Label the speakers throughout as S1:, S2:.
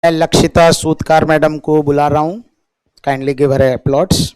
S1: मैं लक्षिता सूतकार मैडम को बुला रहा हूँ। Kindly give her uploads.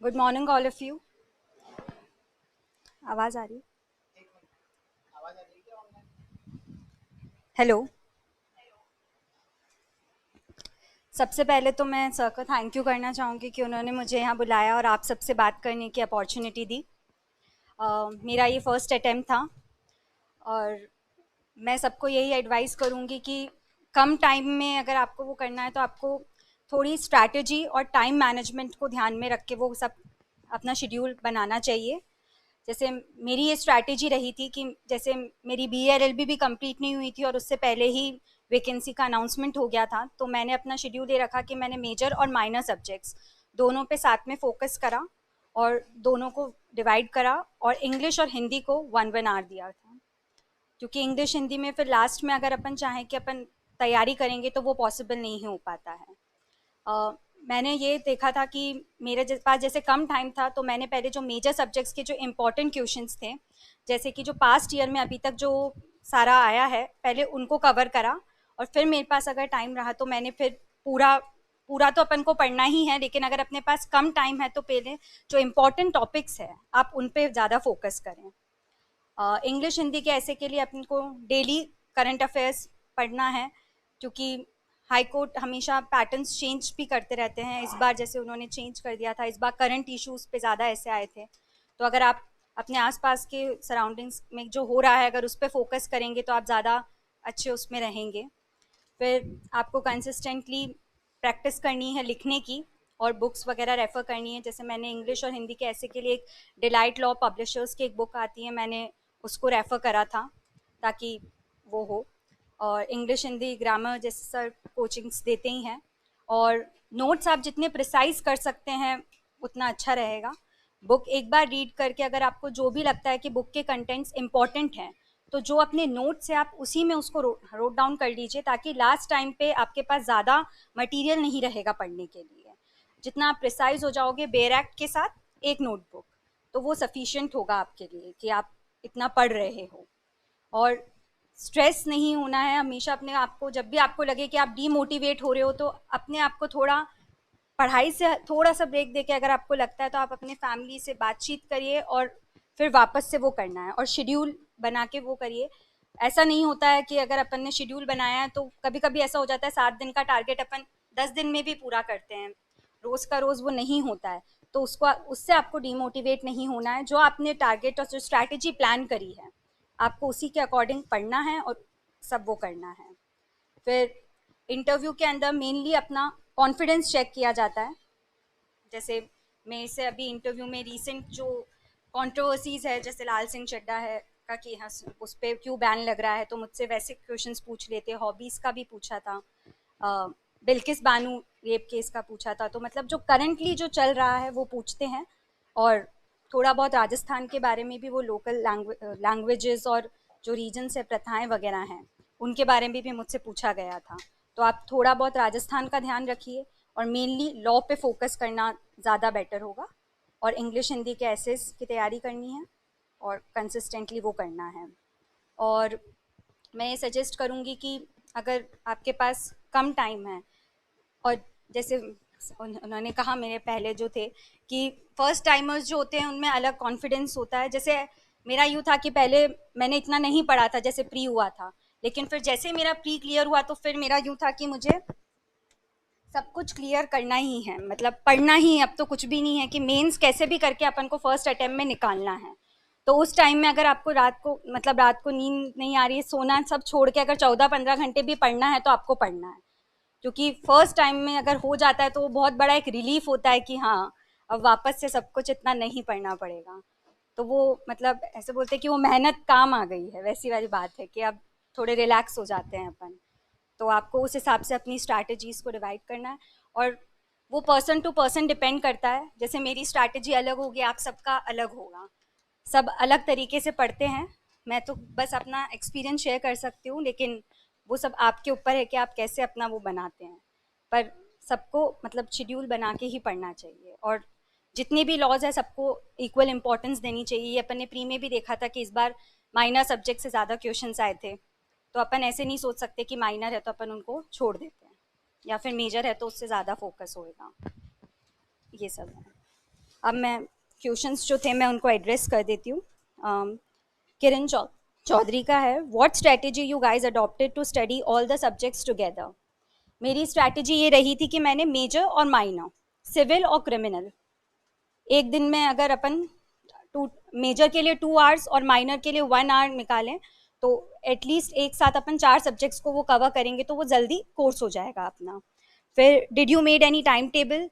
S2: Good morning all of you. आवाज आ रही है? हेलो। सबसे पहले तो मैं सर को थैंक यू करना चाहूँगी कि उन्होंने मुझे यहाँ बुलाया और आप सबसे बात करने की अपॉर्चुनिटी दी। मेरा ये फर्स्ट अटेम्प्ट था और मैं सबको यही एडवाइस करूँगी कि कम टाइम में अगर आपको वो करना है तो आपको थोड़ी स्ट्रैटेजी और टाइम मैनेजमेंट को ध्यान में रख के वो सब अपना शेड्यूल बनाना चाहिए। जैसे मेरी ये स्ट्रैटेजी रही थी कि जैसे मेरी BA-LLB भी कंप्लीट नहीं हुई थी और उससे पहले ही वैकेंसी का अनाउंसमेंट हो गया था, तो मैंने अपना शेड्यूल ये रखा कि मैंने मेजर और माइनर सब्जेक्ट्स दोनों पे साथ में फोकस करा और दोनों को डिवाइड करा और इंग्लिश और हिंदी को 1-1 आवर दिया था, क्योंकि इंग्लिश हिंदी में फिर लास्ट में अगर अपन चाहें कि अपन तैयारी करेंगे तो वो पॉसिबल नहीं हो पाता है। मैंने ये देखा था कि मेरे पास जैसे कम टाइम था तो मैंने पहले जो मेजर सब्जेक्ट्स के जो इम्पोर्टेंट क्वेश्चंस थे, जैसे कि जो पास्ट ईयर में अभी तक जो सारा आया है, पहले उनको कवर करा और फिर मेरे पास अगर टाइम रहा तो मैंने फिर पूरा पूरा तो अपन को पढ़ना ही है, लेकिन अगर अपने पास कम टाइम है तो पहले जो इम्पोर्टेंट टॉपिक्स है आप उन पर ज़्यादा फोकस करें। इंग्लिश हिंदी के ऐसे के लिए अपन को डेली करंट अफेयर्स पढ़ना है, क्योंकि हाई कोर्ट हमेशा पैटर्न्स चेंज भी करते रहते हैं। इस बार जैसे उन्होंने चेंज कर दिया था, इस बार करंट इश्यूज पे ज़्यादा ऐसे आए थे, तो अगर आप अपने आसपास के सराउंडिंग्स में जो हो रहा है अगर उस पर फोकस करेंगे तो आप ज़्यादा अच्छे उसमें रहेंगे। फिर आपको कंसिस्टेंटली प्रैक्टिस करनी है लिखने की और बुक्स वगैरह रेफ़र करनी है। जैसे मैंने इंग्लिश और हिंदी के ऐसे के लिए एक डिलाइट लॉ पब्लिशर्स की एक बुक आती है, मैंने उसको रेफ़र करा था ताकि वो हो। और इंग्लिश हिंदी ग्रामर जैसे सर कोचिंग्स देते ही हैं, और नोट्स आप जितने प्रिसाइज कर सकते हैं उतना अच्छा रहेगा। बुक एक बार रीड करके अगर आपको जो भी लगता है कि बुक के कंटेंट्स इंपॉर्टेंट हैं, तो जो अपने नोट्स है आप उसी में उसको रोट डाउन कर लीजिए, ताकि लास्ट टाइम पे आपके पास ज़्यादा मटेरियल नहीं रहेगा पढ़ने के लिए। जितना आप प्रिसाइज हो जाओगे बेयर एक्ट के साथ एक नोटबुक, तो वो सफिशिएंट होगा आपके लिए कि आप इतना पढ़ रहे हो। और स्ट्रेस नहीं होना है हमेशा अपने आप को। जब भी आपको लगे कि आप डीमोटिवेट हो रहे हो तो अपने आप को थोड़ा पढ़ाई से थोड़ा सा ब्रेक देके अगर आपको लगता है तो आप अपने फैमिली से बातचीत करिए और फिर वापस से वो करना है और शेड्यूल बना के वो करिए। ऐसा नहीं होता है कि अगर अपन ने शेड्यूल बनाया है तो कभी कभी ऐसा हो जाता है 7 दिन का टारगेट अपन 10 दिन में भी पूरा करते हैं, रोज़ का रोज़ वो नहीं होता है। तो उसको उससे आपको डीमोटिवेट नहीं होना है। जो आपने टारगेट और जो स्ट्रैटेजी प्लान करी है आपको उसी के अकॉर्डिंग पढ़ना है और सब वो करना है। फिर इंटरव्यू के अंदर मेनली अपना कॉन्फिडेंस चेक किया जाता है। जैसे मेरे से अभी इंटरव्यू में रीसेंट जो कंट्रोवर्सीज है, जैसे लाल सिंह चड्ढा है का कि हाँ उस पर क्यों बैन लग रहा है, तो मुझसे वैसे क्वेश्चंस पूछ लेते। हॉबीज़ का भी पूछा था, बिल्किस बानू रेप केस का पूछा था। तो मतलब जो करंटली जो चल रहा है वो पूछते हैं, और थोड़ा बहुत राजस्थान के बारे में भी, वो लोकल लैंग्वेजेस और जो रीजन से प्रथाएं वगैरह हैं उनके बारे में भी मुझसे पूछा गया था। तो आप थोड़ा बहुत राजस्थान का ध्यान रखिए और मेनली लॉ पे फोकस करना ज़्यादा बेटर होगा। और इंग्लिश हिंदी के एसेस की तैयारी करनी है और कंसिस्टेंटली वो करना है। और मैं ये सजेस्ट करूँगी कि अगर आपके पास कम टाइम है, और जैसे उन्होंने कहा मेरे पहले जो थे कि फर्स्ट टाइमर्स जो होते हैं उनमें अलग कॉन्फिडेंस होता है। जैसे मेरा यूँ था कि पहले मैंने इतना नहीं पढ़ा था जैसे प्री हुआ था, लेकिन फिर जैसे मेरा प्री क्लियर हुआ तो फिर मेरा यूँ था कि मुझे सब कुछ क्लियर करना ही है, मतलब पढ़ना ही है, अब तो कुछ भी नहीं है कि मेंस कैसे भी करके अपन को फर्स्ट अटेम्प्ट में निकालना है। तो उस टाइम में अगर आपको रात को नींद नहीं आ रही है, सोना सब छोड़ के अगर 14-15 घंटे भी पढ़ना है तो आपको पढ़ना है। क्योंकि फर्स्ट टाइम में अगर हो जाता है तो वो बहुत बड़ा एक रिलीफ होता है कि हाँ, अब वापस से सब कुछ इतना नहीं पढ़ना पड़ेगा। तो वो मतलब ऐसे बोलते हैं कि वो मेहनत काम आ गई है, वैसी वाली बात है कि अब थोड़े रिलैक्स हो जाते हैं अपन। तो आपको उस हिसाब से अपनी स्ट्रैटेजीज को डिवाइड करना है, और वो पर्सन टू पर्सन डिपेंड करता है। जैसे मेरी स्ट्रैटेजी अलग होगी, आप सबका अलग होगा, सब अलग तरीके से पढ़ते हैं। मैं तो बस अपना एक्सपीरियंस शेयर कर सकती हूँ, लेकिन वो सब आपके ऊपर है कि आप कैसे अपना वो बनाते हैं। पर सबको मतलब शेड्यूल बना के ही पढ़ना चाहिए, और जितने भी लॉज है सबको इक्वल इंपॉर्टेंस देनी चाहिए। ये अपन ने प्री में भी देखा था कि इस बार माइनर सब्जेक्ट से ज़्यादा क्वेश्चंस आए थे, तो अपन ऐसे नहीं सोच सकते कि माइनर है तो अपन उनको छोड़ देते हैं, या फिर मेजर है तो उससे ज़्यादा फोकस होएगा। ये सब है। अब मैं क्वेश्चंस जो थे मैं उनको एड्रेस कर देती हूँ। किरण चौधरी का है, what strategy you guys adopted to study all the subjects together. मेरी स्ट्रैटेजी ये रही थी कि मैंने मेजर और माइनर, सिविल और क्रिमिनल, एक दिन में अगर अपन टू मेजर के लिए 2 आवर्स और माइनर के लिए 1 आवर निकालें, तो एटलीस्ट एक साथ अपन 4 सब्जेक्ट्स को वो कवर करेंगे, तो वो जल्दी कोर्स हो जाएगा अपना। फिर did you made any time table?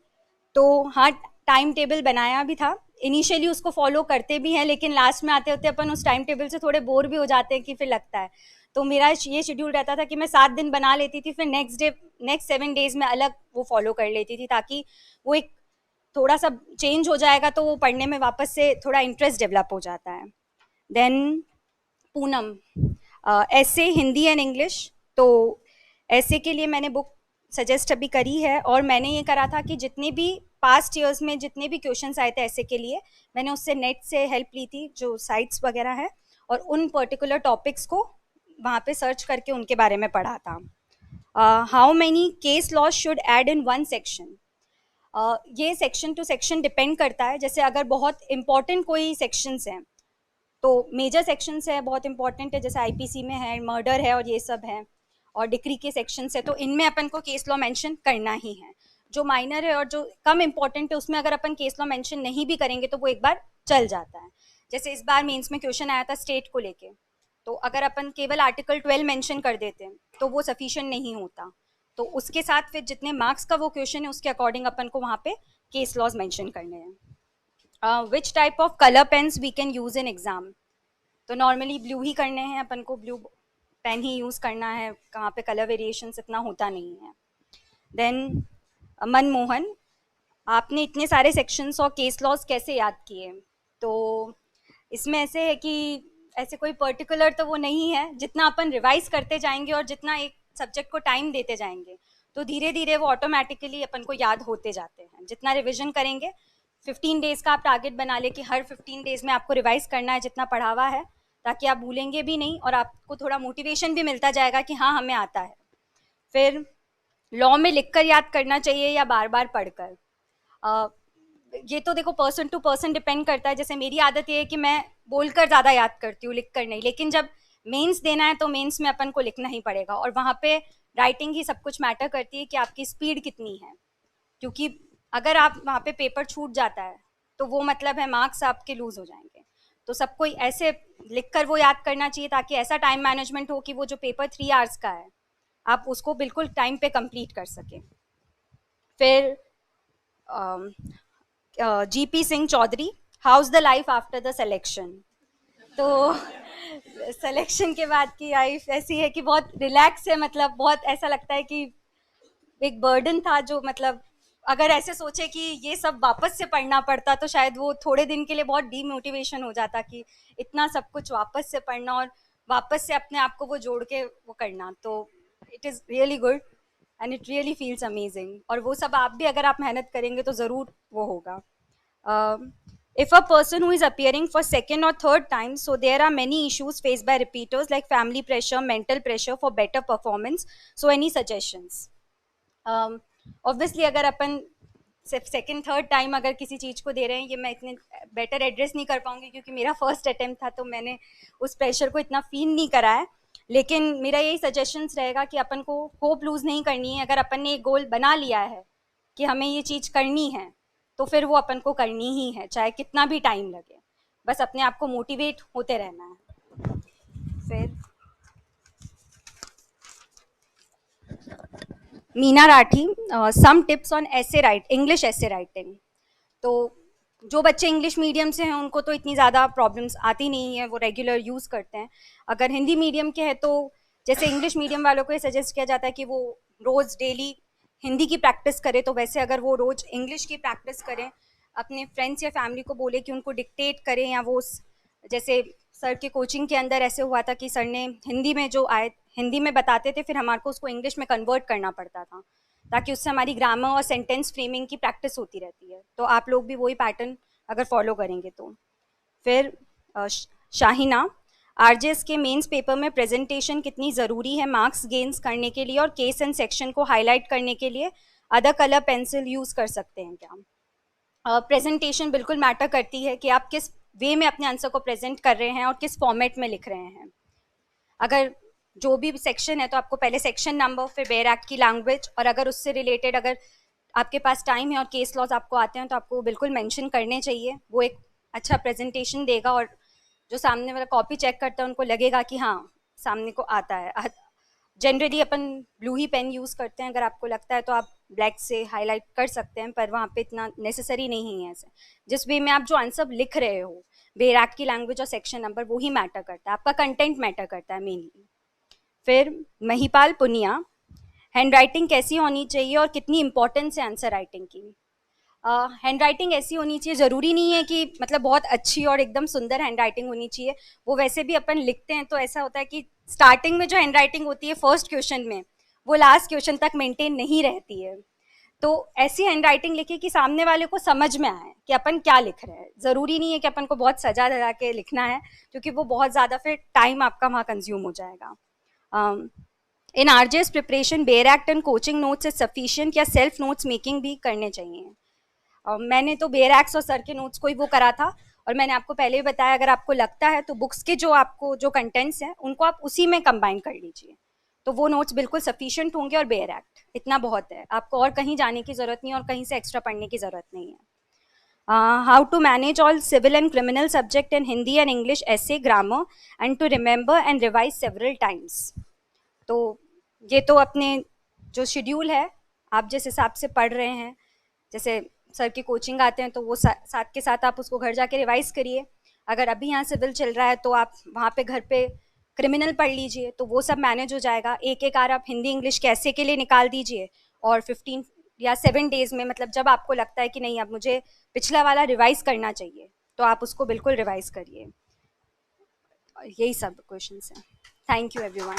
S2: तो हाँ, टाइम टेबल बनाया भी था, इनिशियली उसको फॉलो करते भी हैं, लेकिन लास्ट में आते होते अपन उस टाइम टेबल से थोड़े बोर भी हो जाते हैं कि फिर लगता है। तो मेरा ये शेड्यूल रहता था कि मैं 7 दिन बना लेती थी, फिर नेक्स्ट 7 डेज में अलग वो फॉलो कर लेती थी, ताकि वो एक थोड़ा सा चेंज हो जाएगा तो वो पढ़ने में वापस से थोड़ा इंटरेस्ट डेवलप हो जाता है। देन पूनम, ऐसे हिंदी एंड इंग्लिश। तो ऐसे के लिए मैंने बुक सजेस्ट अभी करी है, और मैंने ये करा था कि जितने भी पास्ट ईयर्स में जितने भी क्वेश्चंस आए थे ऐसे के लिए, मैंने उससे नेट से हेल्प ली थी, जो साइट्स वगैरह है, और उन पर्टिकुलर टॉपिक्स को वहाँ पे सर्च करके उनके बारे में पढ़ा था। How many case laws should add in one section? ये सेक्शन टू सेक्शन डिपेंड करता है। जैसे अगर बहुत इंपॉर्टेंट कोई सेक्शंस हैं, तो मेजर सेक्शंस है बहुत इंपॉर्टेंट है, जैसे आईपीसी में है, मर्डर है और ये सब है, और डिक्री के सेक्शंस है, तो इनमें अपन को केस लॉ मेंशन करना ही है। जो माइनर है और जो कम इंपॉर्टेंट है उसमें अगर अपन केस लॉ मेंशन नहीं भी करेंगे तो वो एक बार चल जाता है। जैसे इस बार मेंस में क्वेश्चन आया था स्टेट को लेके, तो अगर अपन केवल आर्टिकल 12 मेंशन कर देते हैं तो वो सफिशिएंट नहीं होता। तो उसके साथ फिर जितने मार्क्स का वो क्वेश्चन है उसके अकॉर्डिंग अपन को वहाँ पे केस लॉज मेंशन करने हैं। Which type of colour pens we can use in exam? तो नॉर्मली ब्लू ही करने हैं अपन को, ब्लू पेन ही यूज़ करना है, कहाँ पे कलर वेरिएशन इतना होता नहीं है। देन मनमोहन, आपने इतने सारे सेक्शंस और केस लॉज कैसे याद किए? तो इसमें ऐसे है कि ऐसे कोई पर्टिकुलर तो वो नहीं है, जितना अपन रिवाइज करते जाएंगे और जितना एक सब्जेक्ट को टाइम देते जाएंगे तो धीरे धीरे वो ऑटोमेटिकली अपन को याद होते जाते हैं। जितना रिविजन करेंगे, 15 डेज का आप टारगेट बना ले कि हर 15 डेज में आपको रिवाइज करना है जितना पढ़ा हुआ है, ताकि आप भूलेंगे भी नहीं और आपको थोड़ा मोटिवेशन भी मिलता जाएगा कि हाँ हमें आता है। फिर लॉ में लिखकर याद करना चाहिए या बार बार पढ़कर? ये तो देखो पर्सन टू पर्सन डिपेंड करता है। जैसे मेरी आदत ये है कि मैं बोलकर ज़्यादा याद करती हूँ, लिख कर नहीं, लेकिन जब मेंस देना है तो मेंस में अपन को लिखना ही पड़ेगा, और वहाँ पे राइटिंग ही सब कुछ मैटर करती है कि आपकी स्पीड कितनी है। क्योंकि अगर आप वहाँ पे पेपर छूट जाता है तो वो मतलब है मार्क्स आपके लूज हो जाएंगे। तो सबको ऐसे लिखकर वो याद करना चाहिए ताकि ऐसा टाइम मैनेजमेंट हो कि वो जो पेपर 3 आवर्स का है आप उसको बिल्कुल टाइम पे कंप्लीट कर सकें। फिर GP Singh Chaudhary, how's the life after the selection? तो सिलेक्शन के बाद की लाइफ ऐसी है कि बहुत रिलैक्स है, मतलब बहुत ऐसा लगता है कि एक बर्डन था जो मतलब अगर ऐसे सोचे कि ये सब वापस से पढ़ना पड़ता तो शायद वो थोड़े दिन के लिए बहुत डीमोटिवेशन हो जाता कि इतना सब कुछ वापस से पढ़ना और वापस से अपने आप को वो जोड़ के वो करना। तो it is really good and it really feels amazing, और वो सब आप भी अगर आप मेहनत करेंगे तो ज़रूर वो होगा। If a person who is appearing for second or third time, so there are many issues faced by repeaters like family pressure, mental pressure for better performance. So any suggestions? Obviously अगर अपन सिर्फ second third time अगर किसी चीज़ को दे रहे हैं, ये मैं इतने बेटर एड्रेस नहीं कर पाऊंगी क्योंकि मेरा फर्स्ट अटेम्प्ट था, तो मैंने उस प्रेशर को इतना फील नहीं करा है। लेकिन मेरा यही सजेशंस रहेगा कि अपन को होप लूज़ नहीं करनी है। अगर अपन ने एक गोल बना लिया है कि हमें ये चीज़ करनी है तो फिर वो अपन को करनी ही है, चाहे कितना भी टाइम लगे। बस अपने आप को मोटिवेट होते रहना है। फिर Meena Rathi, some tips on English essay writing. तो जो बच्चे इंग्लिश मीडियम से हैं उनको तो इतनी ज़्यादा प्रॉब्लम्स आती नहीं है, वो रेगुलर यूज़ करते हैं। अगर हिंदी मीडियम के हैं तो जैसे इंग्लिश मीडियम वालों को ये सजेस्ट किया जाता है कि वो रोज़ डेली हिंदी की प्रैक्टिस करें, तो वैसे अगर वो रोज़ इंग्लिश की प्रैक्टिस करें, अपने फ्रेंड्स या फैमिली को बोले कि उनको डिक्टेट करें, या वो जैसे सर के कोचिंग के अंदर ऐसे हुआ था कि सर ने हिंदी में जो आए हिंदी में बताते थे, फिर हमारे को उसको इंग्लिश में कन्वर्ट करना पड़ता था, ताकि उससे हमारी ग्रामर और सेंटेंस फ्रेमिंग की प्रैक्टिस होती रहती है। तो आप लोग भी वही पैटर्न अगर फॉलो करेंगे तो। फिर शाहिना, आरजेएस के मेंस पेपर में प्रेजेंटेशन कितनी ज़रूरी है मार्क्स गेन्स करने के लिए और केस एंड सेक्शन को हाईलाइट करने के लिए अदर कलर पेंसिल यूज़ कर सकते हैं क्या? प्रेजेंटेशन बिल्कुल मैटर करती है कि आप किस वे में अपने आंसर को प्रेजेंट कर रहे हैं और किस फॉर्मेट में लिख रहे हैं। अगर जो भी सेक्शन है तो आपको पहले सेक्शन नंबर, फिर बेयर एक्ट की लैंग्वेज, और अगर उससे रिलेटेड अगर आपके पास टाइम है और केस लॉज आपको आते हैं तो आपको बिल्कुल मेंशन करने चाहिए। वो एक अच्छा प्रेजेंटेशन देगा और जो सामने वाला कॉपी चेक करता है उनको लगेगा कि हाँ सामने को आता है। जनरली अपन ब्लू ही पेन यूज़ करते हैं, अगर आपको लगता है तो आप ब्लैक से हाईलाइट कर सकते हैं, पर वहाँ पे इतना नेसेसरी नहीं है। ऐसे जिस वे में आप जो आंसर लिख रहे हो, बेयर एक्ट की लैंग्वेज और सेक्शन नंबर, वो ही मैटर करता है, आपका कंटेंट मैटर करता है मेनली। फिर महिपाल पुनिया, हैंड राइटिंग कैसी होनी चाहिए और कितनी इंपॉर्टेंस है आंसर राइटिंग की? हैंड राइटिंग ऐसी होनी चाहिए, ज़रूरी नहीं है कि मतलब बहुत अच्छी और एकदम सुंदर हैंड राइटिंग होनी चाहिए। वो वैसे भी अपन लिखते हैं तो ऐसा होता है कि स्टार्टिंग में जो हैंड राइटिंग होती है फर्स्ट क्वेश्चन में, वो लास्ट क्वेश्चन तक मेंटेन नहीं रहती है। तो ऐसी हैंड राइटिंग लिखिए कि सामने वाले को समझ में आए कि अपन क्या लिख रहे हैं। ज़रूरी नहीं है कि अपन को बहुत सजा धजा के लिखना है, क्योंकि वो बहुत ज़्यादा फिर टाइम आपका वहाँ कंज्यूम हो जाएगा। In RJS preparation bare act and coaching notes is sufficient, या सेल्फ नोट्स मेकिंग भी करने चाहिए? मैंने तो बेयर एक्ट्स और सर के नोट्स को ही वो करा था, और मैंने आपको पहले भी बताया अगर आपको लगता है तो बुक्स के जो आपको जो कंटेंट्स हैं उनको आप उसी में कंबाइन कर लीजिए, तो वो नोट्स बिल्कुल सफिशिएंट होंगे। और बेयर एक्ट इतना बहुत है, आपको और कहीं जाने की ज़रूरत नहीं है और कहीं से एक्स्ट्रा पढ़ने की ज़रूरत नहीं है। How to manage all civil and criminal subject in Hindi and English ऐसे grammar and to remember and revise several times? तो ये तो अपने जो शेड्यूल है, आप जिस हिसाब से पढ़ रहे हैं, जैसे सर की कोचिंग आते हैं तो वो साथ के साथ आप उसको घर जाके रिवाइज करिए। अगर अभी यहाँ सिविल चल रहा है तो आप वहाँ पे घर पे क्रिमिनल पढ़ लीजिए, तो वो सब मैनेज हो जाएगा। एक एक आर आप हिंदी इंग्लिश कैसे के लिए निकाल दीजिए, और 15 या 7 डेज में, मतलब जब आपको लगता है कि नहीं अब मुझे पिछला वाला रिवाइज करना चाहिए, तो आप उसको बिल्कुल रिवाइज करिए। यही सब क्वेश्चंस हैं। Thank you everyone.